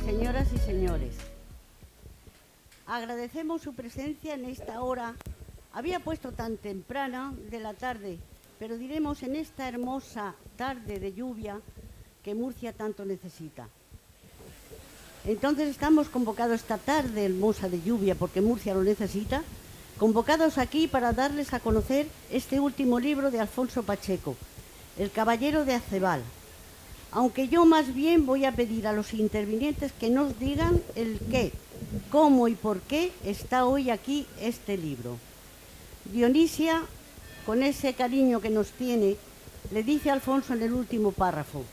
señoras y señores. Agradecemos su presencia en esta hora. Había puesto tan temprana de la tarde, pero diremos en esta hermosa tarde de lluvia que Murcia tanto necesita. Entonces estamos convocados esta tarde hermosa de lluvia, porque Murcia lo necesita, convocados aquí para darles a conocer este último libro de Alfonso Pacheco, El Caballero de Acebal. Aunque yo más bien voy a pedir a los intervinientes que nos digan el qué, cómo y por qué está hoy aquí este libro. Dionisia, con ese cariño que nos tiene, le dice a Alfonso en el último párrafo: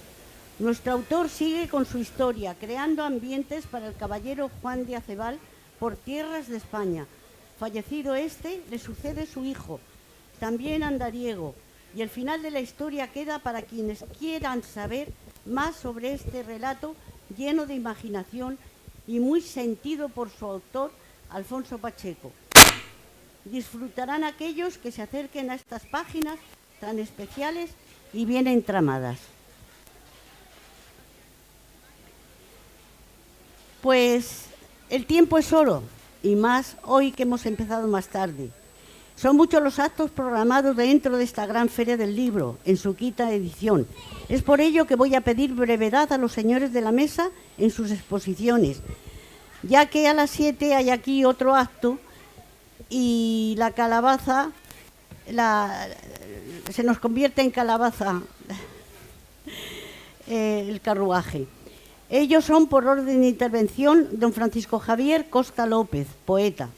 nuestro autor sigue con su historia, creando ambientes para el caballero Juan de Acebal por tierras de España. Fallecido este, le sucede su hijo, también andariego, y el final de la historia queda para quienes quieran saber más sobre este relato lleno de imaginación y muy sentido por su autor, Alfonso Pacheco. Disfrutarán aquellos que se acerquen a estas páginas tan especiales y bien entramadas. Pues el tiempo es oro, y más hoy que hemos empezado más tarde. Son muchos los actos programados dentro de esta gran feria del libro, en su quinta edición. Es por ello que voy a pedir brevedad a los señores de la mesa en sus exposiciones, ya que a las 7 hay aquí otro acto y la calabaza se nos convierte en calabaza el carruaje. Ellos son, por orden de intervención, don Francisco Javier Costa López, poeta;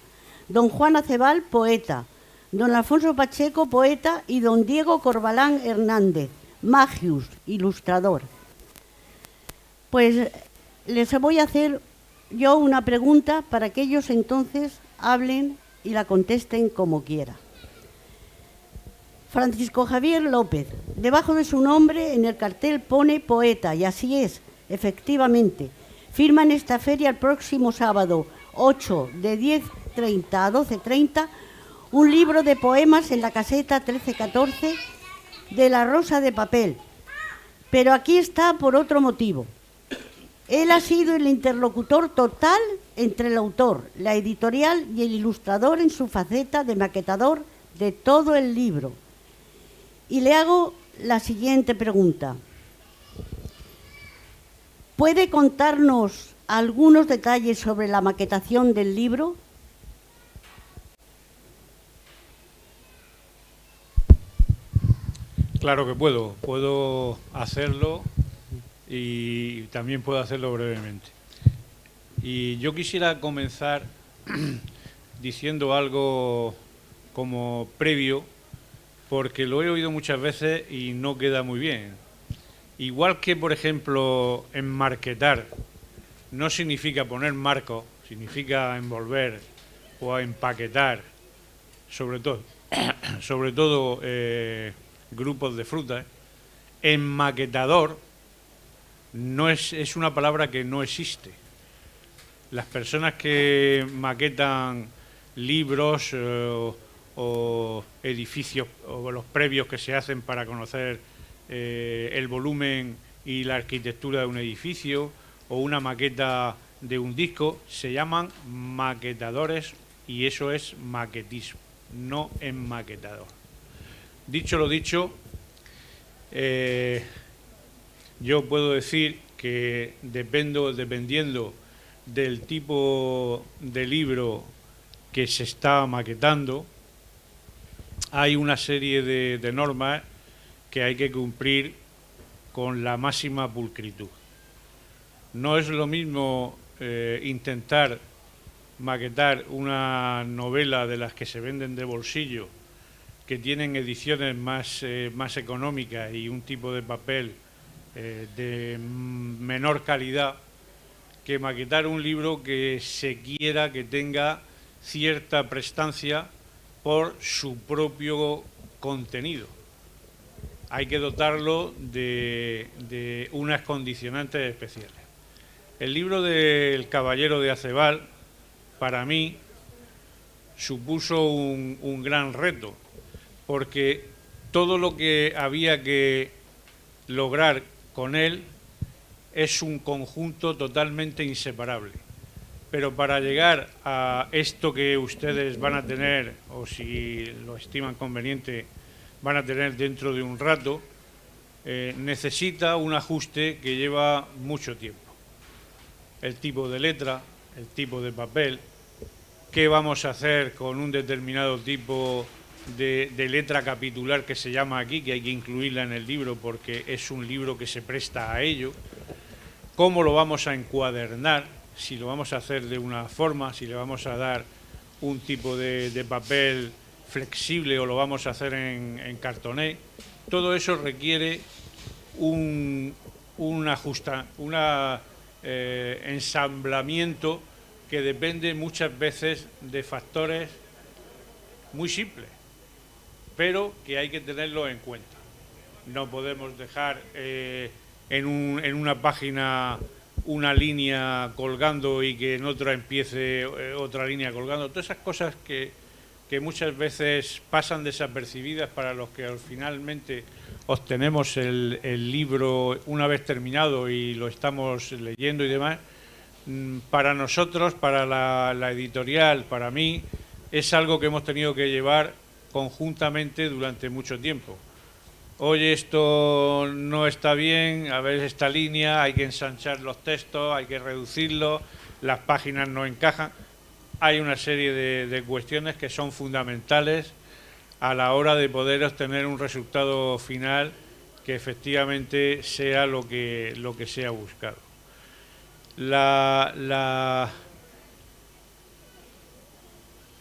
don Juan Acebal, poeta; don Alfonso Pacheco, poeta; y don Diego Corbalán Hernández, magius, ilustrador. Pues les voy a hacer yo una pregunta para que ellos entonces hablen y la contesten como quiera. Francisco Javier López, debajo de su nombre en el cartel pone poeta, y así es, efectivamente. Firma en esta feria el próximo sábado 8 de 10:30 a 12:30 un libro de poemas en la caseta 1314 de La Rosa de Papel. Pero aquí está por otro motivo. Él ha sido el interlocutor total entre el autor, la editorial y el ilustrador en su faceta de maquetador de todo el libro. Y le hago la siguiente pregunta. ¿Puede contarnos algunos detalles sobre la maquetación del libro? Claro que puedo hacerlo y también puedo hacerlo brevemente. Y yo quisiera comenzar diciendo algo como previo, porque lo he oído muchas veces y no queda muy bien. Igual que, por ejemplo, enmarquetar no significa poner marco, significa envolver o empaquetar, sobre todo grupos de frutas. Enmaquetador no es una palabra que no existe. Las personas que maquetan libros o edificios o los previos que se hacen para conocer el volumen y la arquitectura de un edificio o una maqueta de un disco, se llaman maquetadores, y eso es maquetismo, no enmaquetador. Dicho lo dicho, yo puedo decir que dependiendo del tipo de libro que se está maquetando, hay una serie de normas que hay que cumplir con la máxima pulcritud. No es lo mismo intentar maquetar una novela de las que se venden de bolsillo, que tienen ediciones más económicas y un tipo de papel de menor calidad, que maquetar un libro que se quiera que tenga cierta prestancia por su propio contenido. Hay que dotarlo de unas condicionantes especiales. El libro del Caballero de Acebal, para mí, supuso un gran reto, porque todo lo que había que lograr con él es un conjunto totalmente inseparable. Pero para llegar a esto que ustedes van a tener, o si lo estiman conveniente, van a tener dentro de un rato, necesita un ajuste que lleva mucho tiempo. El tipo de letra, el tipo de papel, qué vamos a hacer con un determinado tipo de letra capitular que se llama aquí, que hay que incluirla en el libro porque es un libro que se presta a ello, cómo lo vamos a encuadernar, si lo vamos a hacer de una forma, si le vamos a dar un tipo de papel flexible o lo vamos a hacer en cartoné. Todo eso requiere un ensamblamiento que depende muchas veces de factores muy simples, pero que hay que tenerlo en cuenta. No podemos dejar en una página una línea colgando y que en otra empiece otra línea colgando. Todas esas cosas que muchas veces pasan desapercibidas para los que finalmente obtenemos el libro una vez terminado y lo estamos leyendo y demás. Para nosotros, para la editorial, para mí, es algo que hemos tenido que llevar conjuntamente durante mucho tiempo. Oye, esto no está bien, a ver esta línea, hay que ensanchar los textos, hay que reducirlos, las páginas no encajan. Hay una serie de cuestiones que son fundamentales a la hora de poder obtener un resultado final que efectivamente sea lo que se ha buscado. La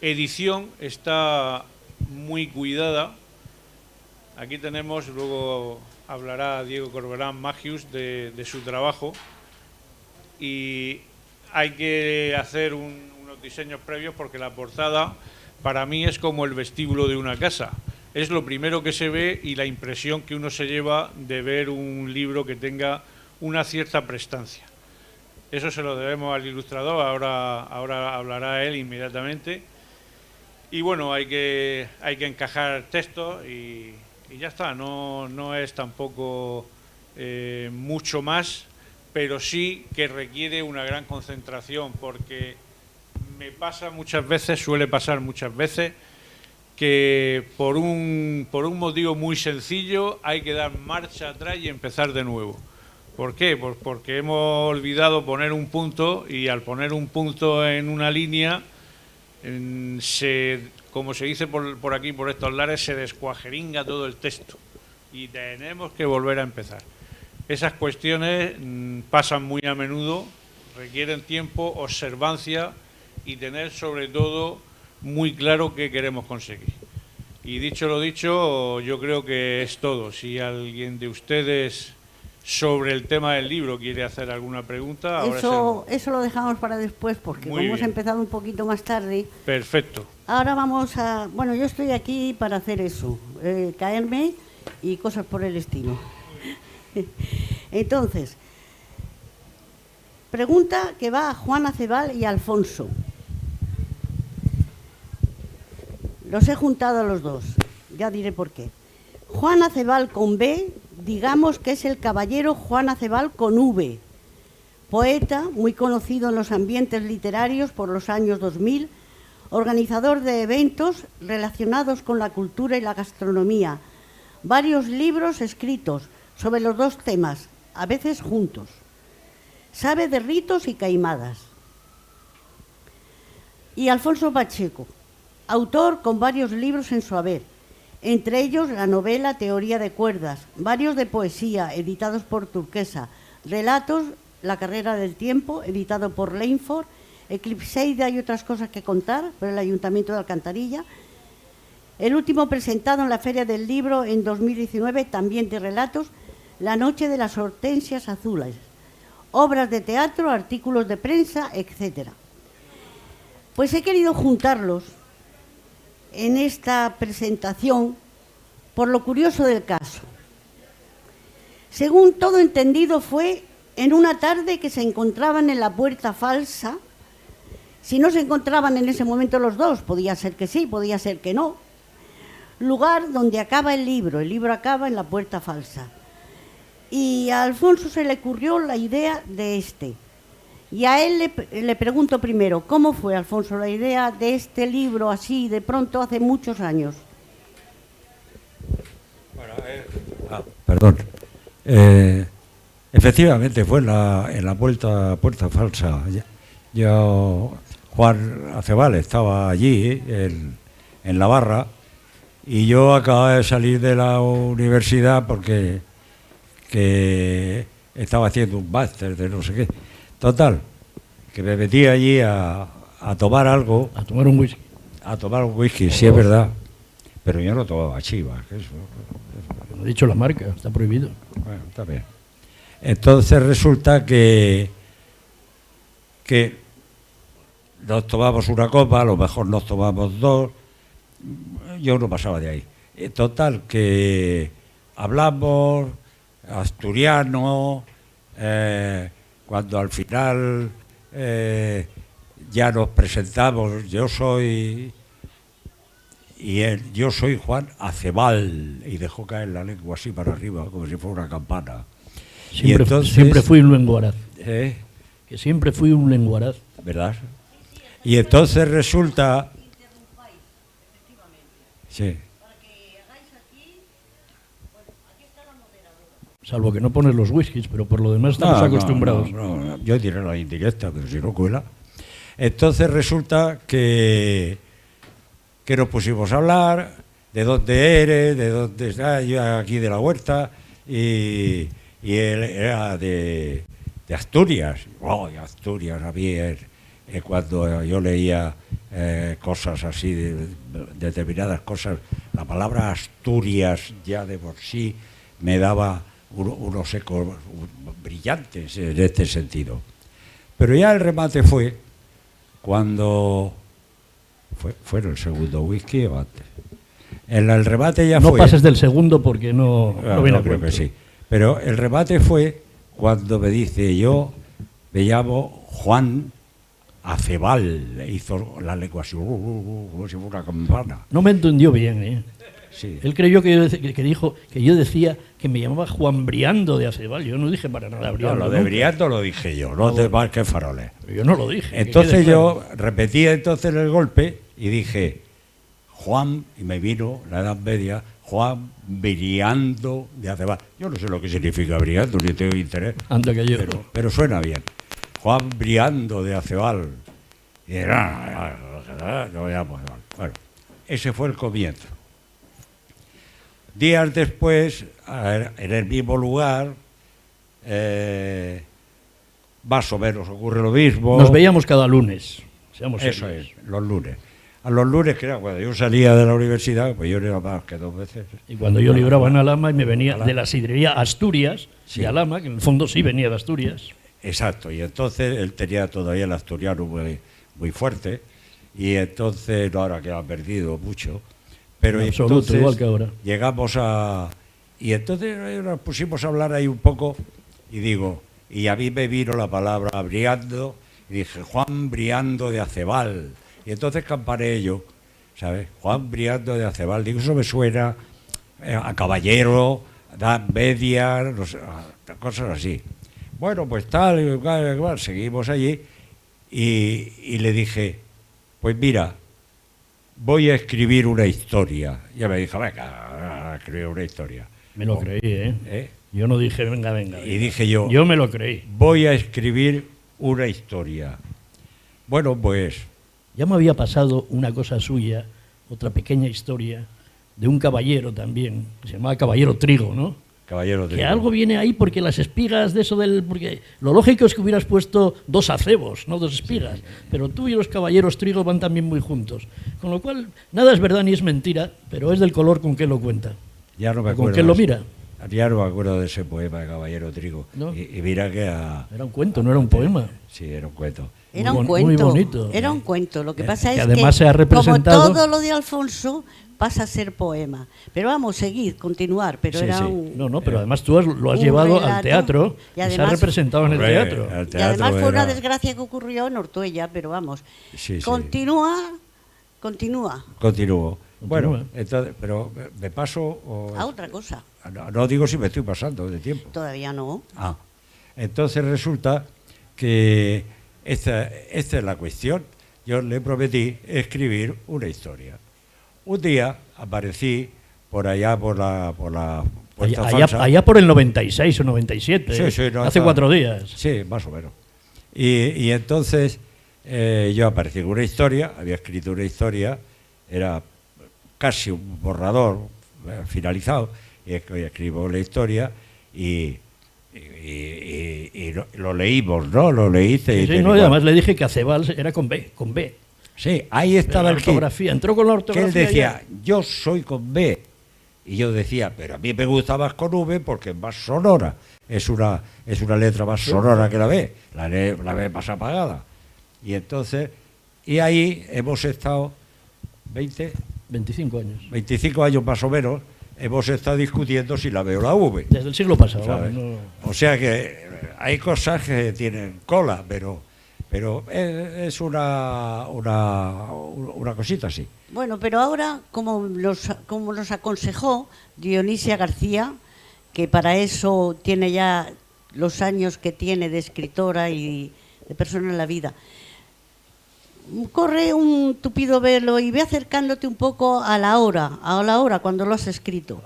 edición está muy cuidada. Aquí tenemos, luego hablará Diego Corberán Magius de su trabajo, y hay que hacer unos diseños previos porque la portada para mí es como el vestíbulo de una casa. Es lo primero que se ve y la impresión que uno se lleva de ver un libro que tenga una cierta prestancia. Eso se lo debemos al ilustrador, ahora hablará él inmediatamente. Y bueno, hay que encajar textos y ya está, no es tampoco mucho más, pero sí que requiere una gran concentración, porque suele pasar muchas veces, que por un motivo muy sencillo hay que dar marcha atrás y empezar de nuevo. ¿Por qué? Pues porque hemos olvidado poner un punto, y al poner un punto en una línea, como se dice por aquí, por estos lares, se descuajeringa todo el texto y tenemos que volver a empezar. Esas cuestiones pasan muy a menudo, requieren tiempo, observancia y tener sobre todo muy claro qué queremos conseguir. Y dicho lo dicho, yo creo que es todo. Si alguien de ustedes sobre el tema del libro quiere hacer alguna pregunta... Eso lo dejamos para después, porque como hemos empezado un poquito más tarde... Perfecto. Ahora vamos a... Bueno, yo estoy aquí para hacer eso, caerme y cosas por el estilo. Entonces, pregunta que va a Juan Acebal y a Alfonso. Los he juntado a los dos, ya diré por qué. Juan Acebal con B, digamos que es el caballero Juan Acebal con V, poeta muy conocido en los ambientes literarios por los años 2000, organizador de eventos relacionados con la cultura y la gastronomía, varios libros escritos sobre los dos temas, a veces juntos. Sabe de ritos y caimadas. Y Alfonso Pacheco, autor con varios libros en su haber, entre ellos la novela Teoría de cuerdas, varios de poesía editados por Turquesa, relatos La carrera del tiempo, editado por Leinford, Eclipseida y otras cosas que contar, por el Ayuntamiento de Alcantarilla. El último presentado en la Feria del Libro en 2019, también de relatos, La noche de las hortensias azules, obras de teatro, artículos de prensa, etc. Pues he querido juntarlos en esta presentación por lo curioso del caso. Según todo entendido, fue en una tarde que se encontraban en la Puerta Falsa. Si no se encontraban en ese momento los dos, podía ser que sí, podía ser que no. Lugar donde acaba el libro acaba en la Puerta Falsa. Y a Alfonso se le ocurrió la idea de este. Y a él le pregunto primero, ¿cómo fue, Alfonso, la idea de este libro así, de pronto, hace muchos años? Bueno, perdón. Efectivamente, fue en la puerta falsa. Juan Acebal estaba allí, en la barra, y yo acababa de salir de la universidad porque estaba haciendo un máster de no sé qué. Total, que me metí allí a tomar algo. A tomar un whisky. A tomar un whisky, sí, es verdad. Pero yo no tomaba Chivas. Eso. No he dicho la marca, está prohibido. Bueno, está bien. Entonces resulta que nos tomamos una copa, a lo mejor nos tomamos dos. Yo no pasaba de ahí. Total, que hablamos asturiano, cuando al final ya nos presentamos, yo soy Juan Acebal, y dejó caer la lengua así para arriba, como si fuera una campana. Siempre fui un lenguaraz. Que siempre fui un lenguaraz. ¿Verdad? Y entonces resulta... Sí. Salvo que no pones los whiskies, pero por lo demás estamos acostumbrados. No, yo diré la indirecta, pero si no cuela. Entonces resulta que nos pusimos a hablar de dónde eres, de dónde estás, yo aquí de la Huerta, y él era de Asturias. Oh, y Asturias, a mí cuando yo leía cosas así, de determinadas cosas, la palabra Asturias ya de por sí me daba unos ecos brillantes en este sentido. Pero ya el remate fue cuando... ¿Fue en el segundo whisky o antes? En el remate ya no fue... No pases del segundo porque no viene a creo cuento. que sí. Pero el remate fue cuando me dice, yo me llamo Juan Acebal. Hizo la lengua así, como si fuera una campana. No me entendió bien, ¿eh? Sí. Él creyó que dijo que yo decía que me llamaba Juan Briando de Acebal. Yo no dije para nada Briando. No, lo de Briando lo dije yo, no de más que faroles. Yo no lo dije. Entonces yo repetí entonces el golpe y dije, Juan, y me vino la Edad Media, Juan Briando de Acebal. Yo no sé lo que significa Briando, ni tengo interés. Anda que yo. Pero suena bien. Juan Briando de Acebal. Y era, bueno, ese fue el comienzo. Días después, en el mismo lugar, más o menos ocurre lo mismo. Nos veíamos cada lunes. Eso es, los lunes. A los lunes, que era cuando yo salía de la universidad, pues yo no iba más que 2 veces. Y cuando yo libraba en Alhama y me venía de la sidrería Asturias, sí, de Alhama, que en el fondo sí venía de Asturias. Exacto, y entonces él tenía todavía el asturiano muy fuerte, y entonces, no, ahora que ha perdido mucho, pero en absoluto, entonces igual que ahora. Llegamos y entonces nos pusimos a hablar ahí un poco, y digo, y a mí me vino la palabra Briando, y dije, Juan Briando de Acebal, y entonces campaneé yo, ¿sabes? Juan Briando de Acebal, digo, eso me suena a caballero, edad media, no sé, cosas así. Bueno, pues tal, igual, seguimos allí, y le dije, pues mira, voy a escribir una historia. Ya me dijo, venga, a escribir una historia. Me lo creí, ¿eh? Yo no dije, venga. Y dije yo me lo creí. Voy a escribir una historia. Bueno, pues... Ya me había pasado una cosa suya, otra pequeña historia, de un caballero también, que se llamaba Caballero Trigo, ¿no? Caballero Trigo. Que algo viene ahí porque las espigas de eso del... Porque lo lógico es que hubieras puesto 2 acebos, no 2 espigas. Sí. Pero tú y los caballeros Trigo van también muy juntos. Con lo cual, nada es verdad ni es mentira, pero es del color con que lo cuenta. Ya no me acuerdo. Con que lo mira. Ya no me acuerdo de ese poema de Caballero Trigo. ¿No? Y mira que... Era un cuento, no era un poema. Sí, era un cuento. Era un cuento. Muy bonito. Era un cuento. Lo que pasa es además que, se ha representado... como todo lo de Alfonso, pasa a ser poema. Pero vamos, continuar. Pero sí, era sí. un... No, pero además tú lo has llevado al teatro y además, se ha representado en el teatro. Y además fue una desgracia que ocurrió en Ortuella, pero vamos. Sí, Continúa. Continúo. Bueno, Continúa. entonces, pero me paso... A otra cosa. No digo si me estoy pasando de tiempo. Todavía no. Ah, entonces resulta que esta es la cuestión. Yo le prometí escribir una historia. Un día aparecí por allá por la Puerta Falsa. Allá por el 96 o 97, Sí, sí, no, hace está- 4 días. Sí, más o menos. Y entonces yo aparecí con una historia, había escrito una historia, era casi un borrador finalizado, y escribo la historia y lo leímos, ¿no? Lo leíste. Sí, sí, no, y además le dije que Acebal era con B, con B. Sí, ahí estaba La el kit. ortografía, entró con la Que ortografía. él decía, ya. yo soy con B. Y yo decía, pero a mí me gusta más con V porque es más sonora. Es una letra más sonora que la B. La B más apagada. Y entonces, y ahí hemos estado 25 años. 25 años más o menos, hemos estado discutiendo si la B o la V. Desde el siglo pasado. ¿Sabes? vamos, no. O sea que hay cosas que tienen cola, pero es una cosita así. Bueno, pero ahora, como nos aconsejó Dionisia García, que para eso tiene ya los años que tiene de escritora y de persona en la vida, corre un tupido velo y ve acercándote un poco a la hora cuando lo has escrito.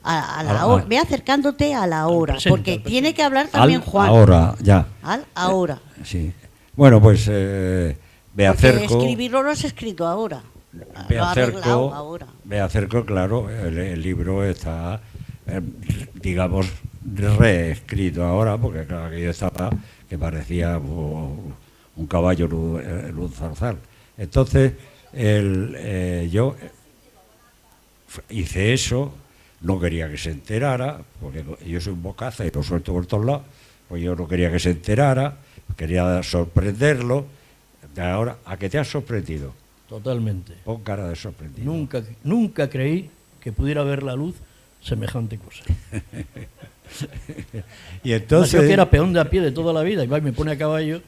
A la hora, ve acercándote a la hora, presente, porque al tiene que hablar también Juan. Ahora, ya. Al ahora. Sí. Bueno, pues me Porque acerco. escribirlo lo has escrito ahora. Me Lo has arreglado acerco, ahora. me acerco, claro, el libro está, digamos, reescrito ahora, porque claro, aquello estaba que parecía un caballo en un zarzal. Entonces, yo hice eso, no quería que se enterara, porque yo soy un bocaza y lo suelto por todos lados, pues yo no quería que se enterara, quería sorprenderlo. Ahora, ¿a qué te has sorprendido? Totalmente. Pon cara de sorprendido. Nunca creí que pudiera ver la luz semejante cosa. Y Además, entonces, yo que era peón de a pie de toda la vida y va y me pone a caballo,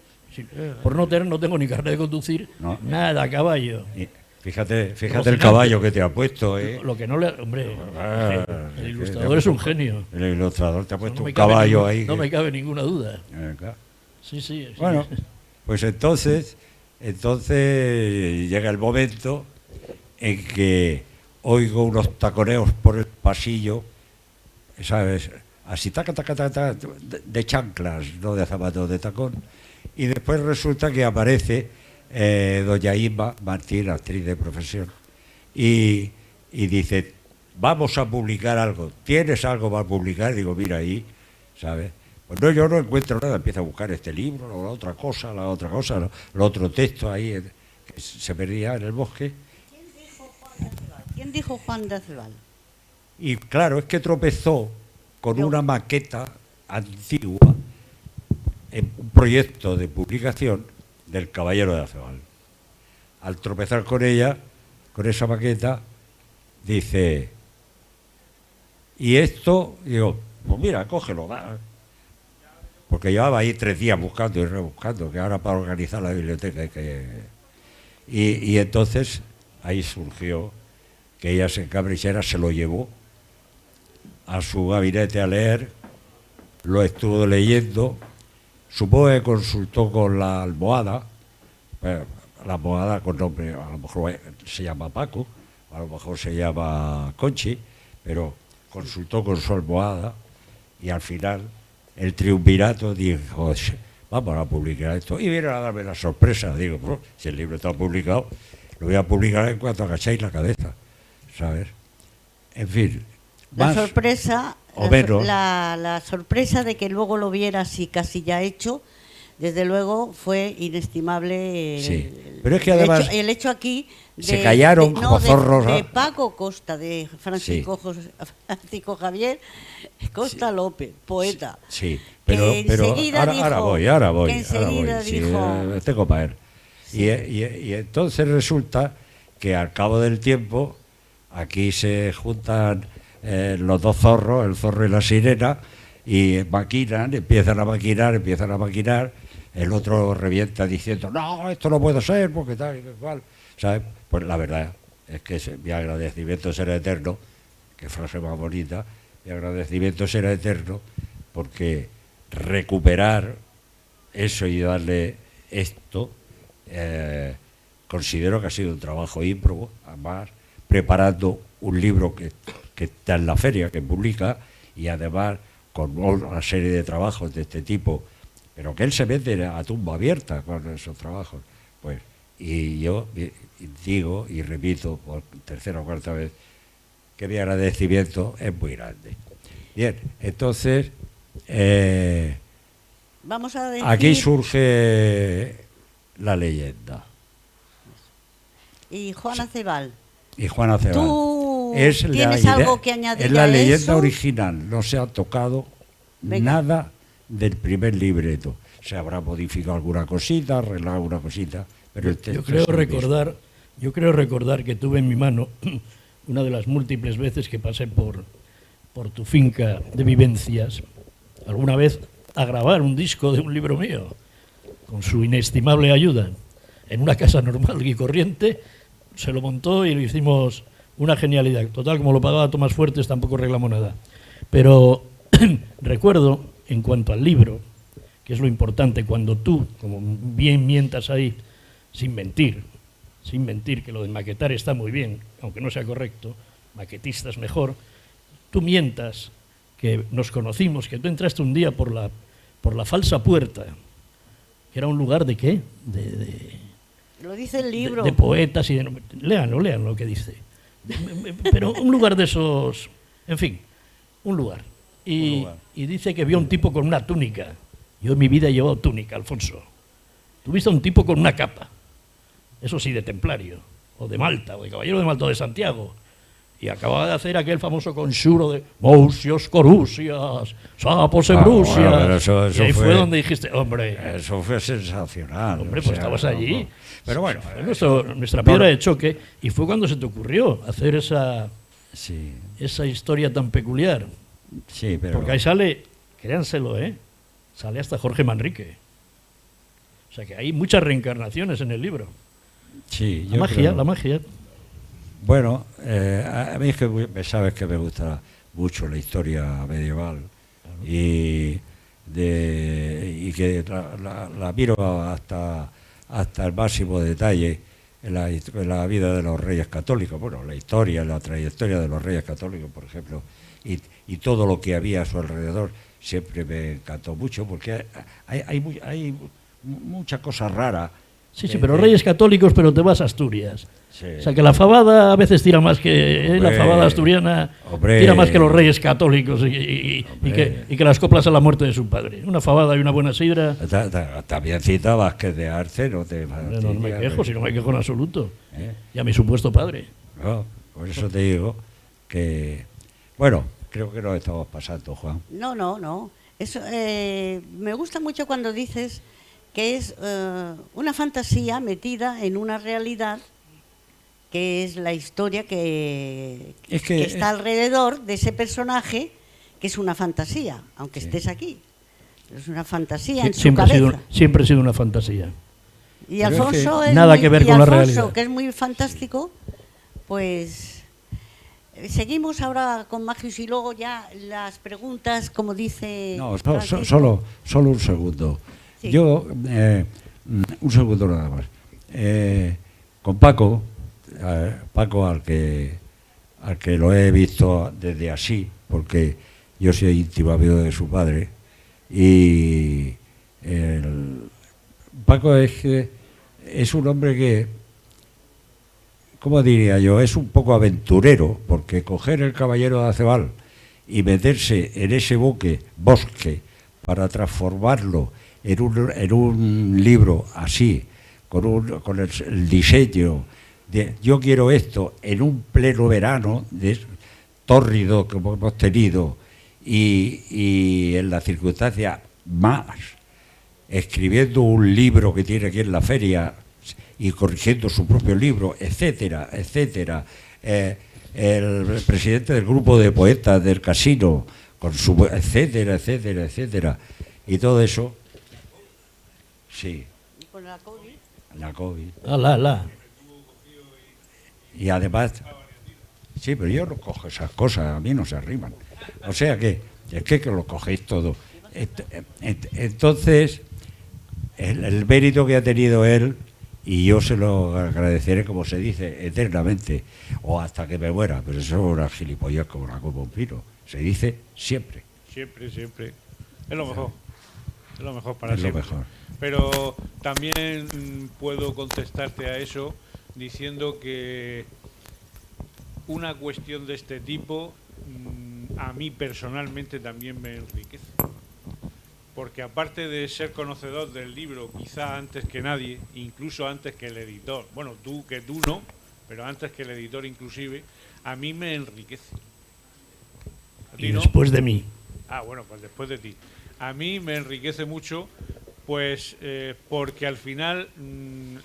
por no tengo ni carnet de conducir, No. nada, a caballo. y fíjate Emocionante. el caballo que te ha puesto, ¿eh? Lo que no le... Hombre, Ah, el que ilustrador es un genio. El ilustrador te ha puesto No me un cabe caballo ningún- ahí. No me cabe ninguna duda. Claro. Sí, sí. sí. Bueno, pues entonces llega el momento en que oigo unos taconeos por el pasillo, ¿sabes? Así, taca, de chanclas, no de zapatos, de tacón. Y después resulta que aparece doña Inma Martín, actriz de profesión, y dice, vamos a publicar algo. ¿Tienes algo para publicar? Digo, mira ahí, ¿sabes? Pues no, yo no encuentro nada. Empiezo a buscar este libro, la otra cosa, el otro texto ahí que se perdía en el bosque. ¿Quién dijo Juan de Acebal? Y claro, es que tropezó con Yo. una maqueta antigua en un proyecto de publicación del Caballero de Acebal. Al tropezar con ella, con esa maqueta, dice, y esto, digo, pues mira, cógelo, va. Porque llevaba ahí 3 días buscando y rebuscando, que ahora para organizar la biblioteca hay que... Y entonces ahí surgió que ella se encabrichera, se lo llevó a su gabinete a leer, lo estuvo leyendo, supongo que consultó con la almohada, la almohada con nombre, a lo mejor se llama Paco, a lo mejor se llama Conchi, pero consultó con su almohada y al final el triunvirato dijo, vamos a publicar esto. Y vienen a darme la sorpresa, digo, pues, si el libro está publicado, lo voy a publicar en cuanto agachéis la cabeza, ¿sabes? En fin. La más sorpresa, o menos. la sorpresa de que luego lo vieras y casi ya hecho, desde luego fue inestimable. Sí, pero es que además el hecho aquí se callaron como zorros, de ¿no? Paco Costa, de Francisco Javier Costa López, poeta. Sí, que pero enseguida ahora dijo- voy. que enseguida Sí, dijo- tengo para ver. Y entonces resulta que al cabo del tiempo aquí se juntan los dos zorros, el zorro y la sirena, y empiezan a maquinar, el otro revienta diciendo, no, esto no puede ser, porque tal y cual, ¿sabes? Pues la verdad es que mi agradecimiento será eterno, qué frase más bonita, mi agradecimiento será eterno, porque recuperar eso y darle esto, considero que ha sido un trabajo ímprobo, además preparando un libro que está en la feria, que publica, y además con una serie de trabajos de este tipo, pero que él se mete a tumba abierta con esos trabajos. Pues, y yo digo y repito por tercera o cuarta vez que mi agradecimiento es muy grande. Bien, entonces Vamos a decir... aquí surge la leyenda. Y Juana Cebal, Y Juana Cebal. ¿tú Es tienes algo que añadir es la a leyenda eso? original, no se ha tocado Venga. nada del primer libreto. Se habrá modificado alguna cosita, arreglado alguna cosita, pero el texto Yo creo es el mismo. recordar que tuve en mi mano una de las múltiples veces que pasé por tu finca de vivencias, alguna vez a grabar un disco de un libro mío, con su inestimable ayuda, en una casa normal y corriente. Se lo montó y lo hicimos una genialidad. Total, como lo pagaba Tomás Fuertes, tampoco arreglamos nada. Pero recuerdo, en cuanto al libro, que es lo importante, cuando tú, como bien mientas ahí, sin mentir, que lo de maquetar está muy bien, aunque no sea correcto, maquetista es mejor, tú mientas que nos conocimos, que tú entraste un día por la falsa puerta, que era un lugar de ¿qué? Lo dice el libro. De poetas y de... Lean lo que dice. Pero un lugar de esos... En fin, un lugar. Y dice que vio a un tipo con una túnica. Yo en mi vida he llevado túnica, Alfonso. Tú viste a un tipo con una capa. Eso sí, de templario. O de Malta, o de caballero de Malta, o de Santiago. Y acababa de hacer aquel famoso conjuro de Mousios, Corusias, Sapos e Brusias. Bueno, pero eso y ahí fue fue donde dijiste, hombre... Eso fue sensacional. Hombre, o pues sea, estabas allí. no. Pero bueno, Fue nuestra piedra de choque, y fue cuando se te ocurrió hacer esa sí, historia tan peculiar. sí, pero Porque ahí sale, créanselo, sale hasta Jorge Manrique. O sea que hay muchas reencarnaciones en el libro. sí, La yo magia, creo- la magia. Bueno, a mí es que sabes que me gusta mucho la historia medieval y que la miro hasta el máximo detalle en la vida de los reyes católicos. Bueno, la historia, la trayectoria de los reyes católicos, por ejemplo, y todo lo que había a su alrededor siempre me encantó mucho porque hay mucha cosa rara. Sí, pero reyes católicos, pero te vas a Asturias. Sí. O sea que la fabada a veces tira más que... la Hombre, fabada asturiana hombre. tira más que los reyes católicos y Hombre. que las coplas a la muerte de su padre. Una fabada y una buena sidra... También cita Vázquez de Arce, no te No me quejo, si no me quejo en absoluto. ¿Eh? Y a mi supuesto padre. No, por eso te digo que... Bueno, creo que nos estamos pasando, Juan. No. Eso, me gusta mucho cuando dices que es una fantasía metida en una realidad, que es la historia que está alrededor de ese personaje, que es una fantasía, aunque estés aquí. Es una fantasía en su cabeza. Siempre ha sido una fantasía. Y Pero Alfonso es que nada que ver con la realidad. Que es muy fantástico, pues seguimos ahora con Magius y luego ya las preguntas, como dice... No, Francisco. solo un segundo. Sí. Yo, un segundo nada más. Con Paco al que lo he visto desde así, porque yo soy íntimo amigo de su padre, y Paco es un hombre que, ¿cómo diría yo? Es un poco aventurero, porque coger el Caballero de Acebal y meterse en ese bosque para transformarlo en un libro así, con el diseño de yo quiero esto, en un pleno verano tórrido que hemos tenido y en la circunstancia más, escribiendo un libro que tiene aquí en la feria y corrigiendo su propio libro, etcétera, etcétera. El presidente del grupo de poetas del Casino, con su etcétera, etcétera, etcétera. Y todo eso, sí, Con la COVID. la COVID. La. Y además, sí, pero yo no cojo esas cosas, a mí no se arriman. O sea que, es que lo cogéis todo. Entonces, el mérito que ha tenido él, y yo se lo agradeceré, como se dice, eternamente, o hasta que me muera, pero eso es una gilipollez como una copa un pino. Se dice siempre. Siempre, siempre. Es lo mejor. Es lo mejor para Es lo siempre. mejor. Pero también puedo contestarte a eso diciendo que una cuestión de este tipo a mí personalmente también me enriquece. Porque aparte de ser conocedor del libro, quizá antes que nadie, incluso antes que el editor, bueno, tú no, pero antes que el editor inclusive, a mí me enriquece. ¿A ti Y no? después de mí. Ah, bueno, pues después de ti. A mí me enriquece mucho, pues porque al final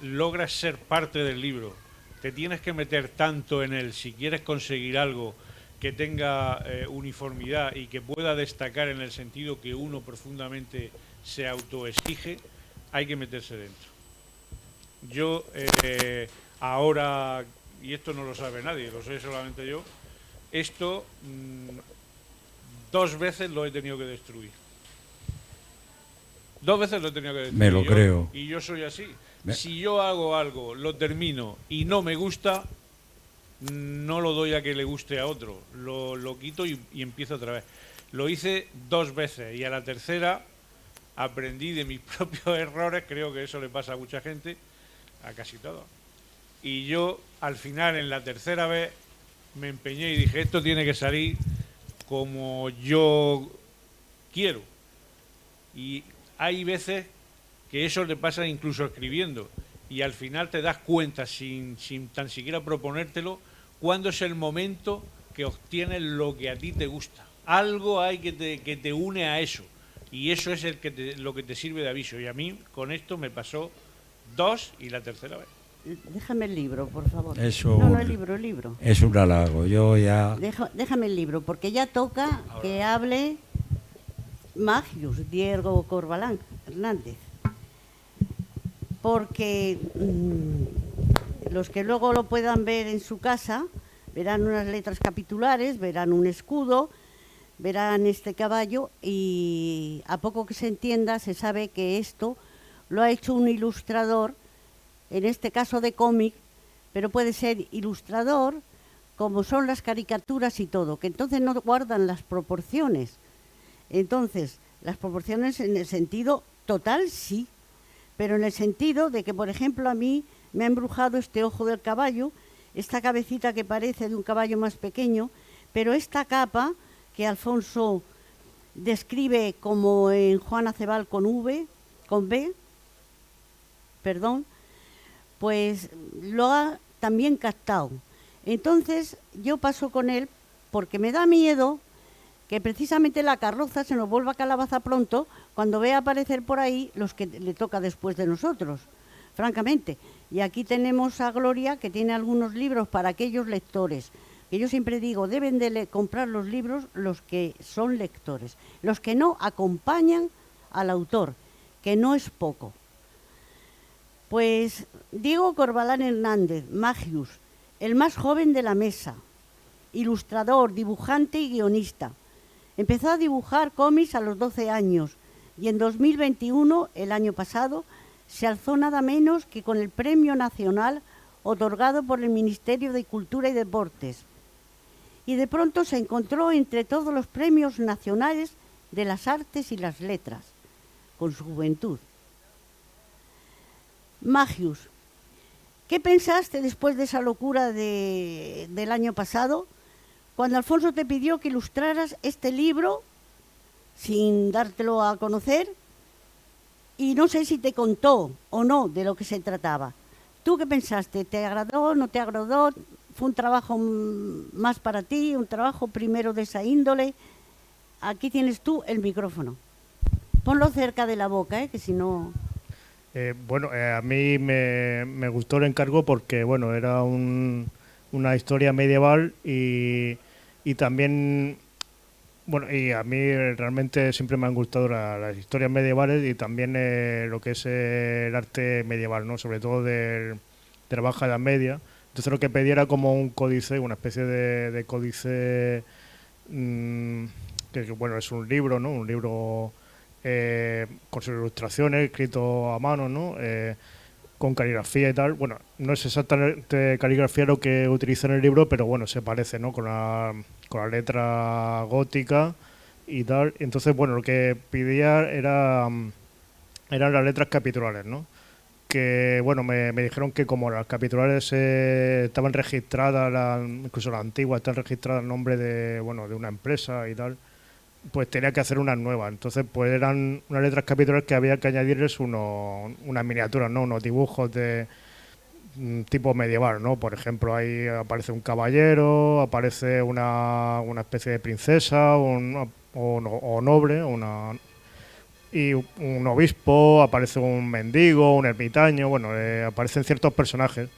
logras ser parte del libro. Te tienes que meter tanto en él si quieres conseguir algo que tenga uniformidad y que pueda destacar en el sentido que uno profundamente se autoexige, hay que meterse dentro. Yo ahora, y esto no lo sabe nadie, lo sé solamente yo, esto 2 veces lo he tenido que destruir. 2 veces lo he tenido que destruir. Me lo creo. Y yo soy así. Si yo hago algo, lo termino y no me gusta, no lo doy a que le guste a otro. Lo quito y empiezo otra vez. Lo hice 2 veces y a la tercera aprendí de mis propios errores. Creo que eso le pasa a mucha gente, a casi todos. Y yo, al final, en la tercera vez, me empeñé y dije, esto tiene que salir como yo quiero. Y hay veces que eso le pasa incluso escribiendo. Y al final te das cuenta, sin tan siquiera proponértelo, cuándo es el momento que obtienes lo que a ti te gusta. Algo hay que te une a eso. Y eso es lo que te sirve de aviso. Y a mí, con esto me pasó 2 y la tercera vez. Déjame el libro, por favor. Eso- No, el libro. Es un halago. Yo ya... Déjame el libro, porque ya toca que hable Magius, Diego Corbalán Hernández. Porque los que luego lo puedan ver en su casa, verán unas letras capitulares, verán un escudo, verán este caballo y a poco que se entienda se sabe que esto lo ha hecho un ilustrador, en este caso de cómic, pero puede ser ilustrador, como son las caricaturas y todo, que entonces no guardan las proporciones. Entonces, las proporciones en el sentido total sí, pero en el sentido de que, por ejemplo, a mí me ha embrujado este ojo del caballo, esta cabecita que parece de un caballo más pequeño, pero esta capa que Alfonso describe como en Juan Acebal con B, pues lo ha también captado. Entonces yo paso con él porque me da miedo que precisamente la carroza se nos vuelva calabaza pronto cuando vea aparecer por ahí los que le toca después de nosotros, francamente. Y aquí tenemos a Gloria, que tiene algunos libros para aquellos lectores, que yo siempre digo, deben de comprar los libros los que son lectores, los que no acompañan al autor, que no es poco. Pues Diego Corbalán Hernández, Magius, el más joven de la mesa, ilustrador, dibujante y guionista. Empezó a dibujar cómics a los 12 años y en 2021, el año pasado, se alzó nada menos que con el Premio Nacional otorgado por el Ministerio de Cultura y Deportes. Y de pronto se encontró entre todos los premios nacionales de las artes y las letras, con su juventud. Magius, ¿qué pensaste después de esa locura del año pasado, cuando Alfonso te pidió que ilustraras este libro sin dártelo a conocer? Y no sé si te contó o no de lo que se trataba. ¿Tú qué pensaste? ¿Te agradó, no te agradó? ¿Fue un trabajo más para ti, un trabajo primero de esa índole? Aquí tienes tú el micrófono. Ponlo cerca de la boca, que si no... A mí me gustó el encargo porque, bueno, era una historia medieval y también, bueno, y a mí realmente siempre me han gustado las historias medievales y también lo que es el arte medieval, ¿no? Sobre todo de la Baja Edad Media. Entonces lo que pedía era como un códice, una especie de códice, que bueno, es un libro, ¿no? Un libro con sus ilustraciones, escrito a mano, ¿no? Con caligrafía y tal. Bueno, no es exactamente caligrafía lo que utiliza en el libro, pero bueno, se parece, ¿no? Con la letra gótica y tal. Entonces, bueno, lo que pedía eran las letras capitulares, ¿no? Que, bueno, me dijeron que como las capitulares estaban registradas, incluso las antiguas, están registradas el nombre de una empresa y tal, pues tenía que hacer unas nuevas. Entonces, pues eran unas letras capitulares que había que añadirles unas miniaturas, ¿no? Unos dibujos de tipo medieval, ¿no? Por ejemplo, ahí aparece un caballero, aparece una especie de princesa o noble, y un obispo, aparece un mendigo, un ermitaño, bueno, aparecen ciertos personajes.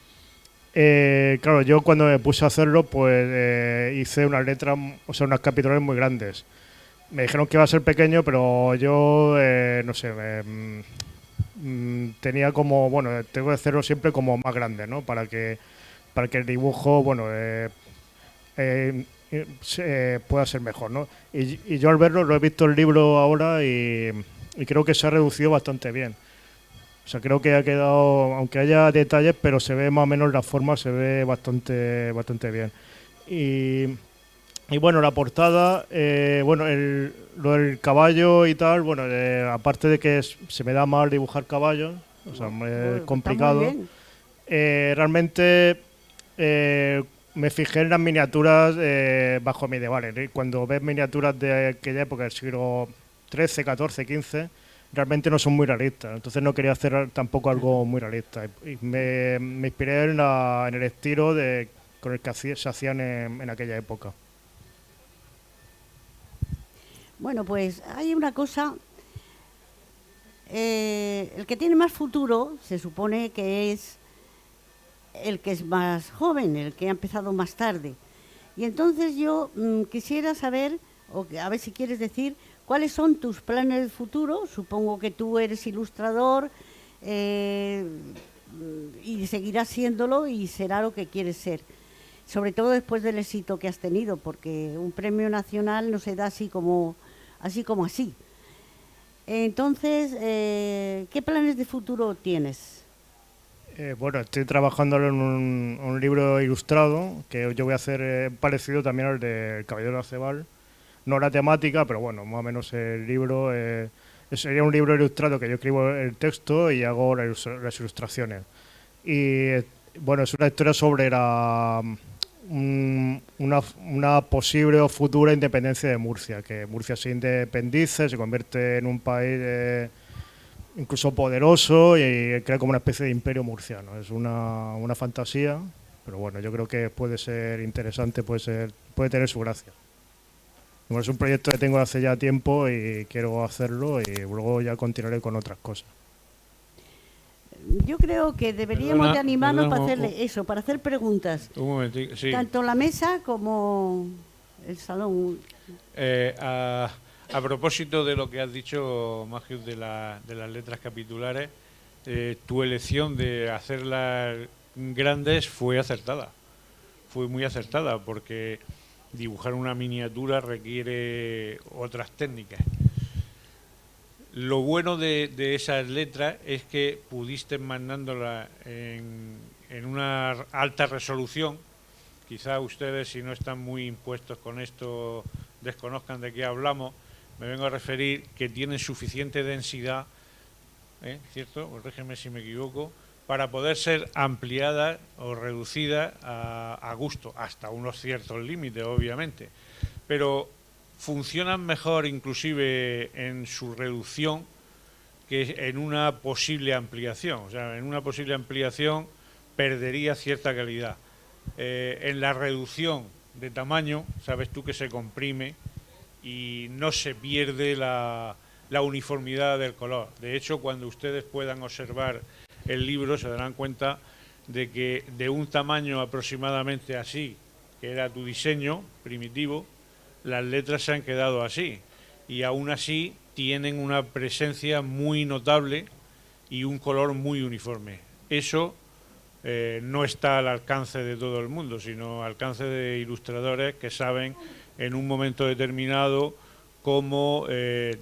Claro, yo cuando me puse a hacerlo, pues hice unas letras, o sea, unas capitulares muy grandes. Me dijeron que iba a ser pequeño, pero yo, no sé, tenía como, bueno, tengo que hacerlo siempre como más grande, ¿no? Para que el dibujo, bueno, pueda ser mejor, ¿no? Y yo al verlo, lo he visto el libro ahora y creo que se ha reducido bastante bien. O sea, creo que ha quedado, aunque haya detalles, pero se ve más o menos la forma, se ve bastante bien. Y bueno, la portada, bueno, lo del caballo y tal, bueno, aparte de que se me da mal dibujar caballos, o sea, es complicado. Realmente me fijé en las miniaturas bajo medievales. Cuando ves miniaturas de aquella época, del siglo XIII, XIV, XV, realmente no son muy realistas. Entonces no quería hacer tampoco algo muy realista. Y me inspiré en el estilo con el que se hacían en aquella época. Bueno, pues hay una cosa, el que tiene más futuro se supone que es el que es más joven, el que ha empezado más tarde. Y entonces yo quisiera saber, a ver si quieres decir, cuáles son tus planes de futuro. Supongo que tú eres ilustrador y seguirás siéndolo y será lo que quieres ser. Sobre todo después del éxito que has tenido, porque un premio nacional no se da así como así. Entonces, ¿qué planes de futuro tienes? Bueno, estoy trabajando en un libro ilustrado que yo voy a hacer parecido también al de Caballero de Acebal. No la temática, pero bueno, más o menos el libro sería un libro ilustrado que yo escribo el texto y hago las ilustraciones. Y bueno, es una historia sobre una posible o futura independencia de Murcia, que Murcia se independice, se convierte en un país incluso poderoso y crea como una especie de imperio murciano. Es una fantasía, pero bueno, yo creo que puede ser interesante, puede tener su gracia. Bueno, es un proyecto que tengo hace ya tiempo y quiero hacerlo y luego ya continuaré con otras cosas. Yo creo que deberíamos de animarnos para hacerle eso, para hacer preguntas. Un momentito, sí. Tanto la mesa como el salón. A propósito de lo que has dicho, Magius, de las letras capitulares, tu elección de hacerlas grandes fue acertada. Fue muy acertada porque dibujar una miniatura requiere otras técnicas. Lo bueno de esas letras es que pudiste mandándolas en una alta resolución. Quizá ustedes, si no están muy impuestos con esto, desconozcan de qué hablamos. Me vengo a referir que tienen suficiente densidad, ¿cierto? Corrígeme si me equivoco, para poder ser ampliadas o reducidas a gusto, hasta unos ciertos límites, obviamente. Pero funcionan mejor inclusive en su reducción que en una posible ampliación. O sea, en una posible ampliación perdería cierta calidad. En la reducción de tamaño, sabes tú que se comprime y no se pierde la uniformidad del color. De hecho, cuando ustedes puedan observar el libro se darán cuenta de que de un tamaño aproximadamente así, que era tu diseño primitivo, las letras se han quedado así y aún así tienen una presencia muy notable y un color muy uniforme. Eso no está al alcance de todo el mundo, sino al alcance de ilustradores que saben en un momento determinado cómo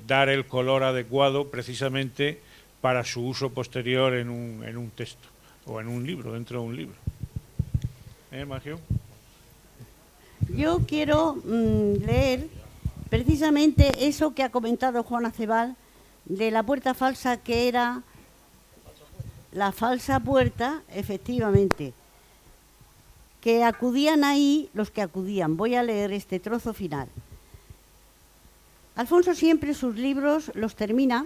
dar el color adecuado precisamente para su uso posterior en un texto o en un libro, dentro de un libro. Magio? Yo quiero leer precisamente eso que ha comentado Juan Acebal de la puerta falsa, que era la falsa puerta, efectivamente, que acudían ahí los que acudían. Voy a leer este trozo final. Alfonso siempre sus libros los termina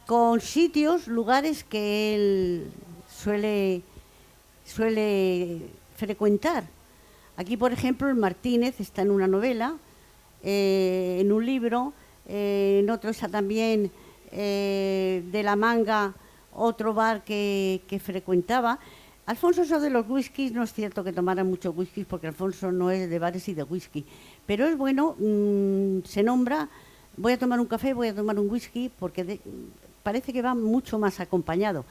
con sitios, lugares que él suele frecuentar. Aquí, por ejemplo, el Martínez está en una novela, en un libro, en otro está también de la Manga, otro bar que frecuentaba. Alfonso, eso de los whiskies, no es cierto que tomara mucho whisky, porque Alfonso no es de bares y de whisky, pero es bueno, se nombra, voy a tomar un café, voy a tomar un whisky, porque parece que va mucho más acompañado.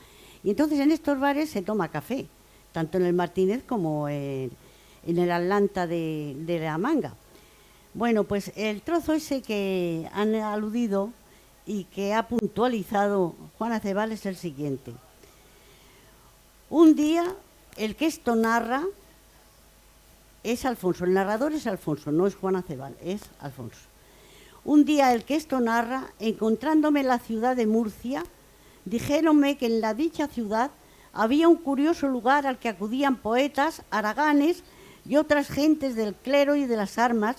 Y entonces en estos bares se toma café, tanto en el Martínez como en el Atlanta de la Manga. Bueno, pues el trozo ese que han aludido y que ha puntualizado Juan Acebal es el siguiente. Un día, el que esto narra es Alfonso, el narrador es Alfonso, no es Juan Acebal, es Alfonso. Un día, el que esto narra, encontrándome en la ciudad de Murcia, dijéronme que en la dicha ciudad había un curioso lugar al que acudían poetas, haraganes y otras gentes del clero y de las armas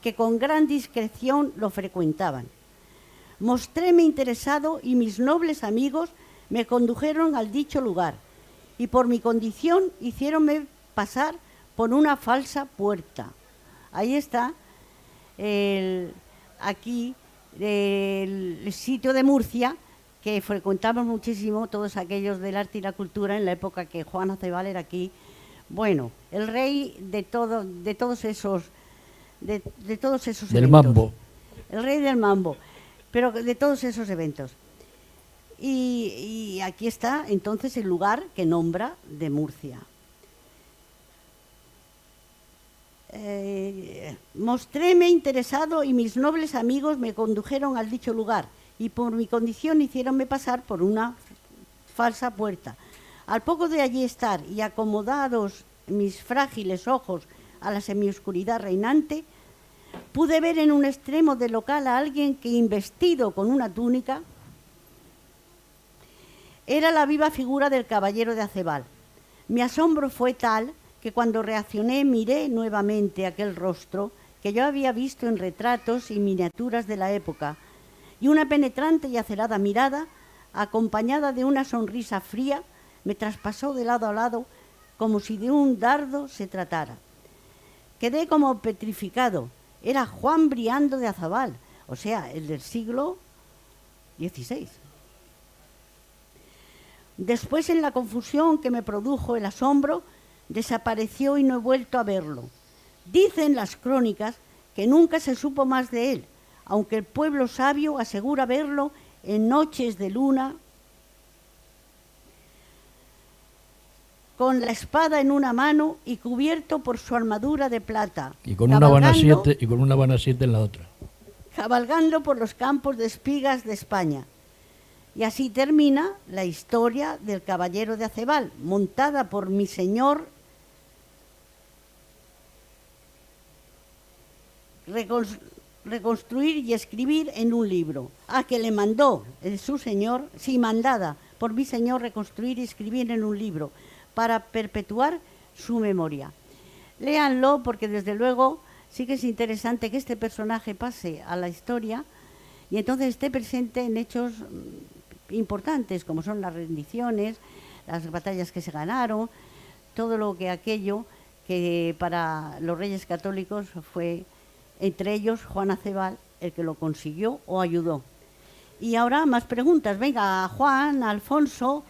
que con gran discreción lo frecuentaban. Mostréme interesado y mis nobles amigos me condujeron al dicho lugar y por mi condición hiciéronme pasar por una falsa puerta. Ahí está aquí el sitio de Murcia que frecuentamos muchísimo todos aquellos del arte y la cultura en la época que Juan Acebal era aquí. Bueno, el rey de todos esos del eventos. mambo. El rey del mambo, pero de todos esos eventos. Y aquí está entonces el lugar que nombra de Murcia. Mostréme interesado y mis nobles amigos me condujeron al dicho lugar y por mi condición hiciéronme pasar por una falsa puerta. Al poco de allí estar y acomodados mis frágiles ojos a la semioscuridad reinante, pude ver en un extremo del local a alguien que, investido con una túnica, era la viva figura del caballero de Acebal. Mi asombro fue tal que cuando reaccioné miré nuevamente aquel rostro que yo había visto en retratos y miniaturas de la época, y una penetrante y acerada mirada, acompañada de una sonrisa fría, me traspasó de lado a lado como si de un dardo se tratara. Quedé como petrificado. Era Juan Briando de Acebal, o sea, el del siglo XVI. Después, en la confusión que me produjo el asombro, desapareció y no he vuelto a verlo. Dicen las crónicas que nunca se supo más de él, aunque el pueblo sabio asegura verlo en noches de luna, con la espada en una mano y cubierto por su armadura de plata. Y con una Habana 7 en la otra. Cabalgando por los campos de espigas de España. Y así termina la historia del caballero de Acebal, montada por mi señor, reconstruir y escribir en un libro. Que le mandó su señor, sí, mandada por mi señor reconstruir y escribir en un libro, para perpetuar su memoria. Léanlo porque desde luego sí que es interesante que este personaje pase a la historia y entonces esté presente en hechos importantes como son las rendiciones, las batallas que se ganaron, todo lo que aquello que para los reyes católicos fue, entre ellos Juan Acebal, el que lo consiguió o ayudó. Y ahora más preguntas. Venga, Juan, Alfonso.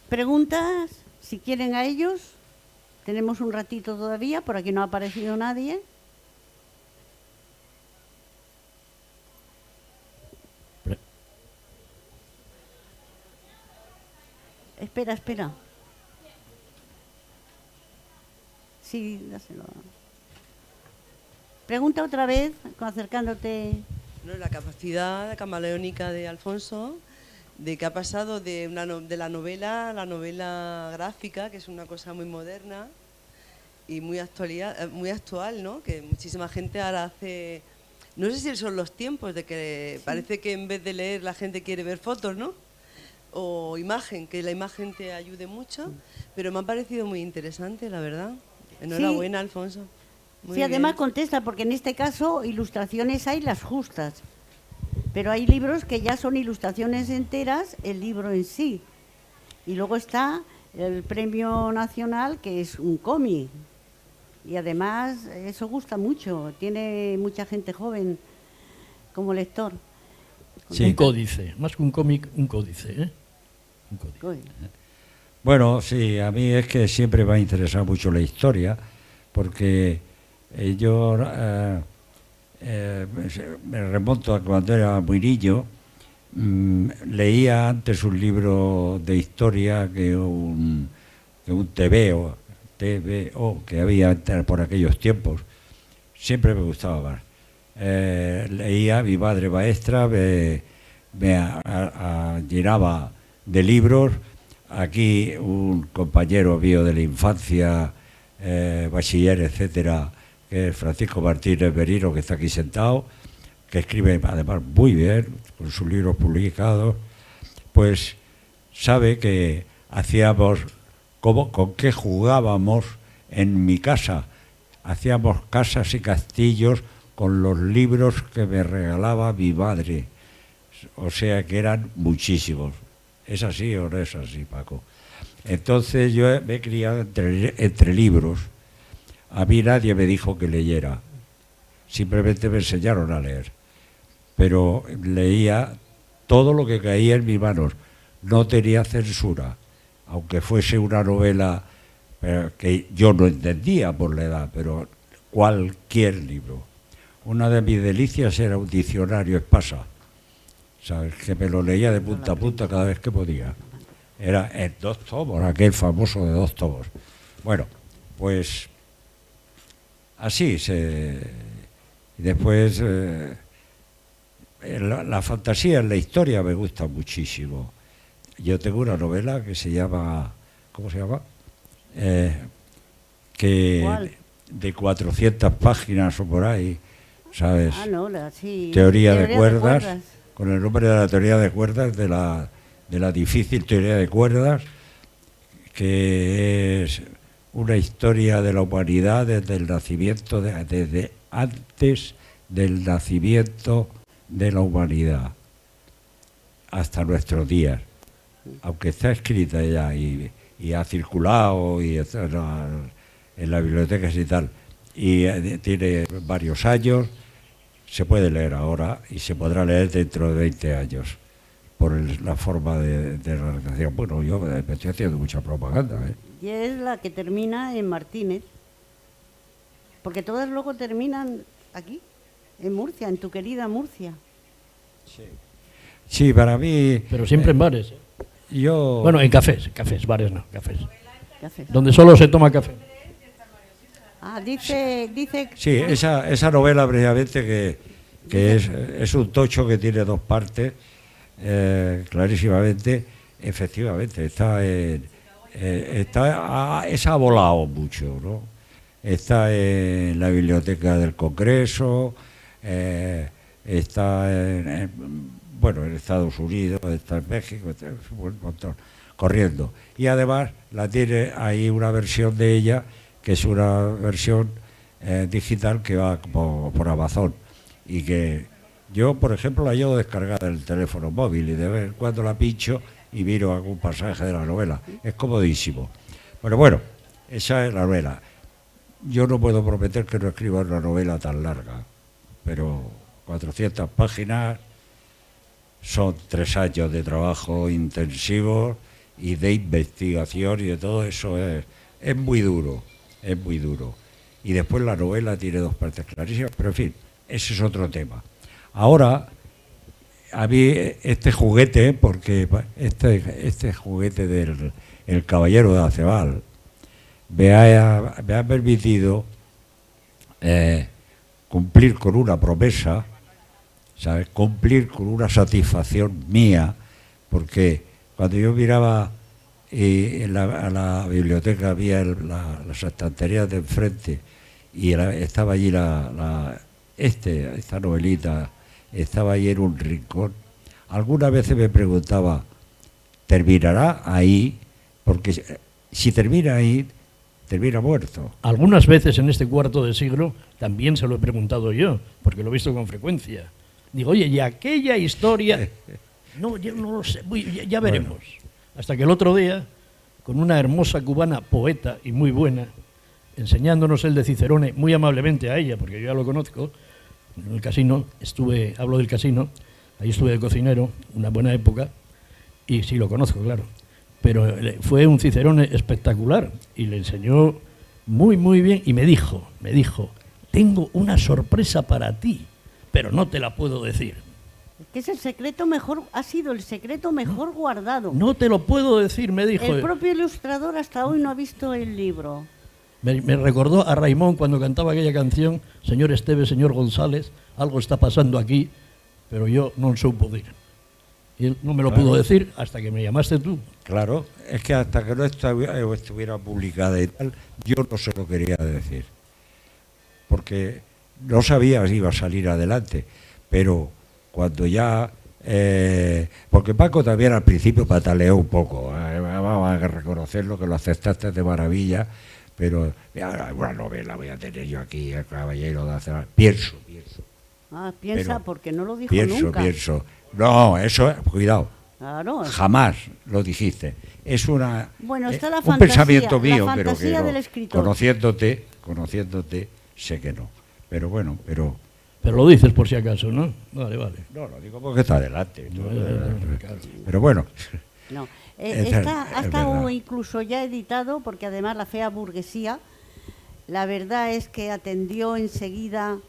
Preguntas, si quieren, a ellos. Tenemos un ratito todavía, por aquí no ha aparecido nadie. Espera. Sí, dáselo. Pregunta otra vez, acercándote. No, la capacidad camaleónica de Alfonso, de que ha pasado de la novela a la novela gráfica, que es una cosa muy moderna y muy actual, ¿no? Que muchísima gente ahora hace... No sé si son los tiempos de que parece que en vez de leer la gente quiere ver fotos, ¿no? O imagen, que la imagen te ayude mucho, pero me ha parecido muy interesante, la verdad. Enhorabuena, Alfonso. Muy Sí, además bien. contesta, porque en este caso ilustraciones hay las justas, pero hay libros que ya son ilustraciones enteras, el libro en sí. Y luego está el premio nacional, que es un cómic. Y además eso gusta mucho, tiene mucha gente joven como lector. Sí. Un códice, más que un cómic, un códice, ¿eh? Un códice. Uy, Bueno, sí, a mí es que siempre me ha interesado mucho la historia, porque yo me remonto a cuando era muy niño, leía antes un libro de historia que un TVO que había por aquellos tiempos. Siempre me gustaba más. Leía, mi madre maestra me llenaba de libros. Aquí un compañero mío de la infancia, bachiller, etcétera, que es Francisco Martínez Merino, que está aquí sentado, que escribe además muy bien, con sus libros publicados, pues sabe que hacíamos, con qué jugábamos en mi casa. Hacíamos casas y castillos con los libros que me regalaba mi madre. O sea que eran muchísimos. ¿Es así o no es así, Paco? Entonces yo me he criado entre libros. A mí nadie me dijo que leyera. Simplemente me enseñaron a leer. Pero leía todo lo que caía en mis manos. No tenía censura. Aunque fuese una novela que yo no entendía por la edad, pero cualquier libro. Una de mis delicias era un diccionario Espasa, ¿sabes? Que me lo leía de punta a punta cada vez que podía. Era en 2 tomos, aquel famoso de 2 tomos. Bueno, pues así se... Y después la fantasía en la historia me gusta muchísimo. Yo tengo una novela que se llama... ¿Cómo se llama? ¿Cuál? De 400 páginas o por ahí, ¿sabes? Ah, no, sí. Teoría de cuerdas, con el nombre de la teoría de cuerdas, de la difícil teoría de cuerdas, que es una historia de la humanidad desde el nacimiento, desde antes del nacimiento de la humanidad hasta nuestros días. Aunque está escrita ya y ha circulado y en las bibliotecas y tal, y tiene varios años, se puede leer ahora y se podrá leer dentro de 20 años por la forma de redacción. Bueno, yo me estoy haciendo mucha propaganda, ¿eh? Y es la que termina en Martínez, porque todas luego terminan aquí, en Murcia, en tu querida Murcia. Sí, para mí... Pero siempre en bares. ¿eh? Yo... Bueno, en cafés, bares no, cafés. ¿Qué haces? Donde solo se toma café. Ah, dice Sí, esa novela precisamente que es un tocho que tiene 2 partes, clarísimamente, efectivamente, ha volado mucho, ¿no? Está en la Biblioteca del Congreso, está en Estados Unidos, está en México, está un montón, corriendo. Y además la tiene ahí una versión de ella, que es una versión digital que va como por Amazon, y que yo, por ejemplo, la llevo descargada en el teléfono móvil y de vez en cuando la pincho y miro algún pasaje de la novela. Es comodísimo. Pero bueno, esa es la novela. Yo no puedo prometer que no escriba una novela tan larga, pero 400 páginas son 3 años de trabajo intensivo y de investigación, y de todo eso es muy duro, es muy duro. Y después la novela tiene 2 partes clarísimas, pero en fin, ese es otro tema. Ahora a mí este juguete, porque este juguete del el Caballero de Acebal me ha permitido cumplir con una promesa, ¿sabes? Cumplir con una satisfacción mía, porque cuando yo miraba a la biblioteca había las estanterías de enfrente y estaba allí esta novelita, estaba allí en un rincón. Algunas veces me preguntaba, ¿terminará ahí? Porque si termina ahí, termina muerto. Algunas veces en este cuarto de siglo también se lo he preguntado yo, porque lo he visto con frecuencia. Digo, oye, ¿y aquella historia? No, yo no lo sé, ya veremos. Bueno. Hasta que el otro día, con una hermosa cubana poeta y muy buena, enseñándonos el de Cicerone muy amablemente a ella, porque yo ya lo conozco, en el casino, hablo del casino, ahí estuve de cocinero, una buena época, y sí lo conozco, claro. Pero fue un Cicerone espectacular y le enseñó muy, muy bien y me dijo, tengo una sorpresa para ti, pero no te la puedo decir. Que es el secreto mejor, ha sido el secreto mejor guardado. No te lo puedo decir, me dijo. El propio ilustrador hasta hoy no ha visto el libro. Me recordó a Raimón cuando cantaba aquella canción, señor Esteves, señor González, algo está pasando aquí, pero yo no supo dir. Y él no me lo pudo decir hasta que me llamaste tú. Claro, es que hasta que no estuviera publicada y tal, yo no se lo quería decir. Porque no sabía si iba a salir adelante, pero cuando ya... porque Paco también al principio pataleó un poco, vamos a reconocerlo, que lo aceptaste de maravilla, pero una novela voy a tener yo aquí, El Caballero de Acebal. Pienso. Ah, piensa, pero porque no lo dijo nunca. Pienso. No, eso, cuidado. Claro. Jamás lo dijiste. Es una está la un fantasía, pensamiento mío, pero que no. Del escritor. Conociéndote, sé que no. Pero bueno, pero lo dices por si acaso, ¿no? Vale. No, lo digo porque está adelante. Claro. Pero bueno. No. Ha estado incluso ya editado, porque además la fea burguesía, la verdad es que atendió enseguida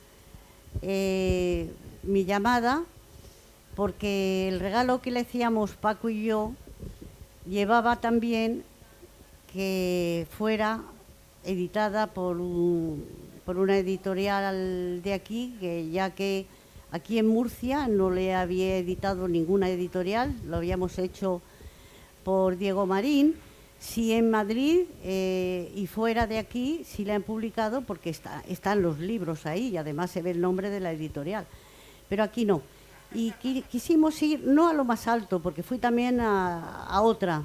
mi llamada, porque el regalo que le hacíamos Paco y yo llevaba también que fuera editada por una editorial de aquí, ya que aquí en Murcia no le había editado ninguna editorial, lo habíamos hecho por Diego Marín. Sí, en Madrid y fuera de aquí sí la han publicado, porque están los libros ahí y además se ve el nombre de la editorial, pero aquí no. Y quisimos ir no a lo más alto, porque fui también a otra,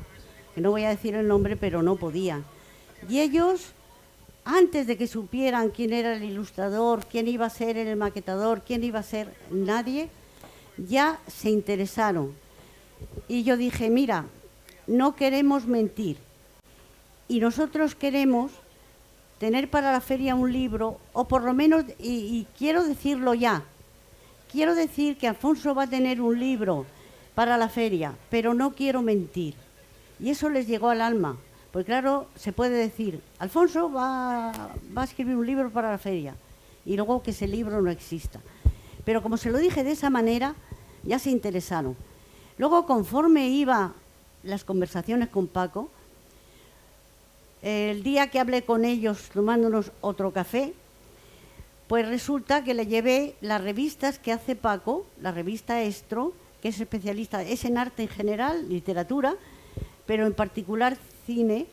que no voy a decir el nombre, pero no podía. Y ellos, antes de que supieran quién era el ilustrador, quién iba a ser el maquetador, quién iba a ser nadie, ya se interesaron. Y yo dije, mira, no queremos mentir, y nosotros queremos tener para la feria un libro, o por lo menos, y quiero decirlo ya, quiero decir que Alfonso va a tener un libro para la feria, pero no quiero mentir. Y eso les llegó al alma, porque claro, se puede decir, Alfonso va a escribir un libro para la feria, y luego que ese libro no exista. Pero como se lo dije de esa manera, ya se interesaron. Luego, conforme iba las conversaciones con Paco, el día que hablé con ellos tomándonos otro café, pues resulta que le llevé las revistas que hace Paco, la revista Estro, que es especialista, es en arte en general, literatura, pero en particular cine,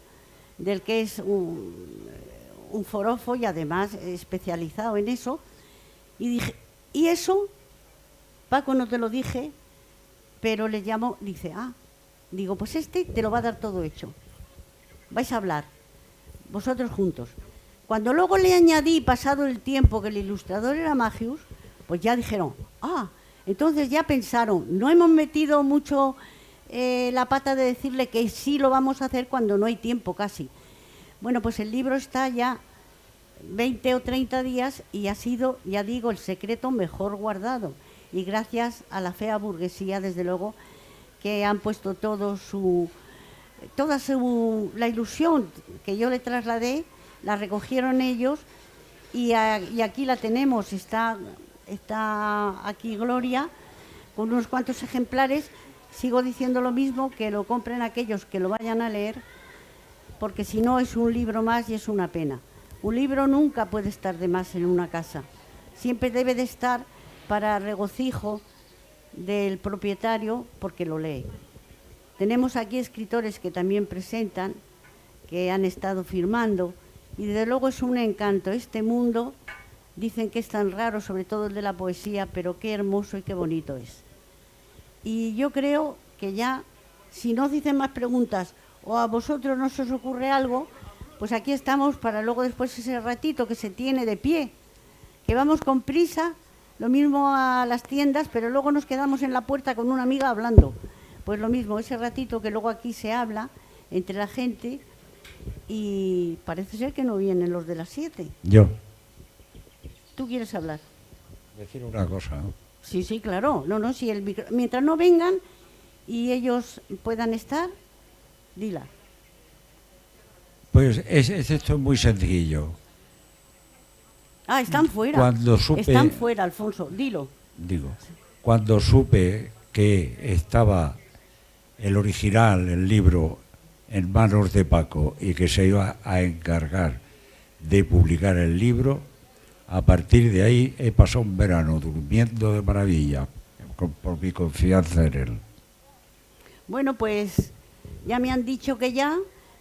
del que es un forofo y además especializado en eso. Y dije, ¿y eso? Paco, no te lo dije, pero le llamo, dice, digo, pues te lo va a dar todo hecho. Vais a hablar, vosotros juntos. Cuando luego le añadí, pasado el tiempo, que el ilustrador era Magius, pues ya dijeron, entonces ya pensaron, no hemos metido mucho la pata de decirle que sí lo vamos a hacer cuando no hay tiempo casi. Bueno, pues el libro está ya 20 o 30 días y ha sido, ya digo, el secreto mejor guardado. Y gracias a la fea burguesía, desde luego, que han puesto la ilusión que yo le trasladé, la recogieron ellos y aquí la tenemos. Está aquí Gloria con unos cuantos ejemplares. Sigo diciendo lo mismo, que lo compren aquellos que lo vayan a leer, porque si no es un libro más y es una pena. Un libro nunca puede estar de más en una casa, siempre debe de estar para regocijo del propietario porque lo lee. Tenemos aquí escritores que también presentan, que han estado firmando, y desde luego es un encanto. Este mundo, dicen que es tan raro, sobre todo el de la poesía, pero qué hermoso y qué bonito es. Y yo creo que ya, si no dicen más preguntas o a vosotros no se os ocurre algo, pues aquí estamos para luego después ese ratito que se tiene de pie, que vamos con prisa, lo mismo a las tiendas, pero luego nos quedamos en la puerta con una amiga hablando. Pues lo mismo, ese ratito que luego aquí se habla entre la gente, y parece ser que no vienen los de las 7. Yo, ¿Tú quieres hablar? decir una cosa, ¿no? Sí, sí, claro. No, si mientras no vengan y ellos puedan estar, dila. Pues esto es muy sencillo. Ah, están fuera. Cuando supe- Están fuera, Alfonso, dilo. Digo, cuando supe que estaba el original, el libro, en manos de Paco y que se iba a encargar de publicar el libro, a partir de ahí he pasado un verano durmiendo de maravilla por mi confianza en él. Bueno, pues ya me han dicho que ya.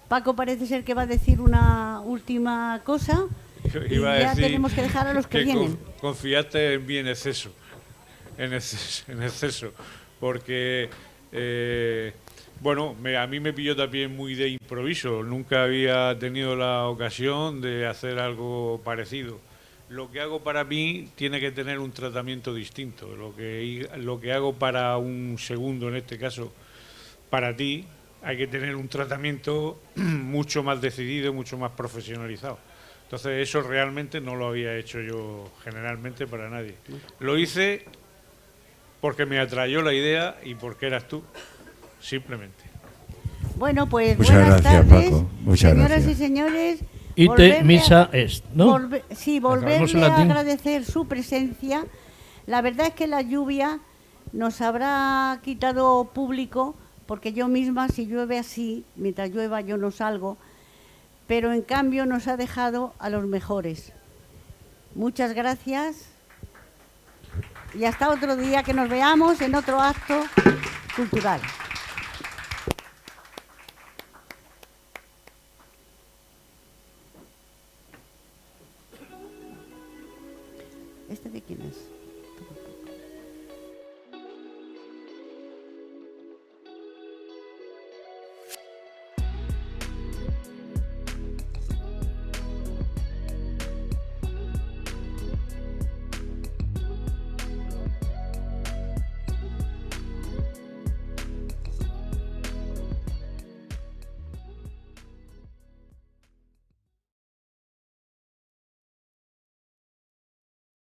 Paco parece ser que va a decir una última cosa. Y Iba a ya decir tenemos que dejar a los que vienen. Confiaste en mí en exceso, en exceso, porque bueno, a mí me pilló también muy de improviso. Nunca había tenido la ocasión de hacer algo parecido. Lo que hago para mí tiene que tener un tratamiento distinto. Lo que hago para un segundo, en este caso, para ti, hay que tener un tratamiento mucho más decidido, mucho más profesionalizado. Entonces eso realmente no lo había hecho yo generalmente para nadie. Lo hice porque me atrayó la idea y porque eras tú, simplemente. Bueno, pues Muchas buenas gracias, tardes, Paco. Muchas señoras gracias. y señores. Ite Volverle misa est, ¿no? Sí, Acabamos volverle en a latín. agradecer su presencia. La verdad es que la lluvia nos habrá quitado público, porque yo misma, si llueve así, mientras llueva yo no salgo, pero en cambio nos ha dejado a los mejores. Muchas gracias y hasta otro día, que nos veamos en otro acto cultural. ¿Este de quién es?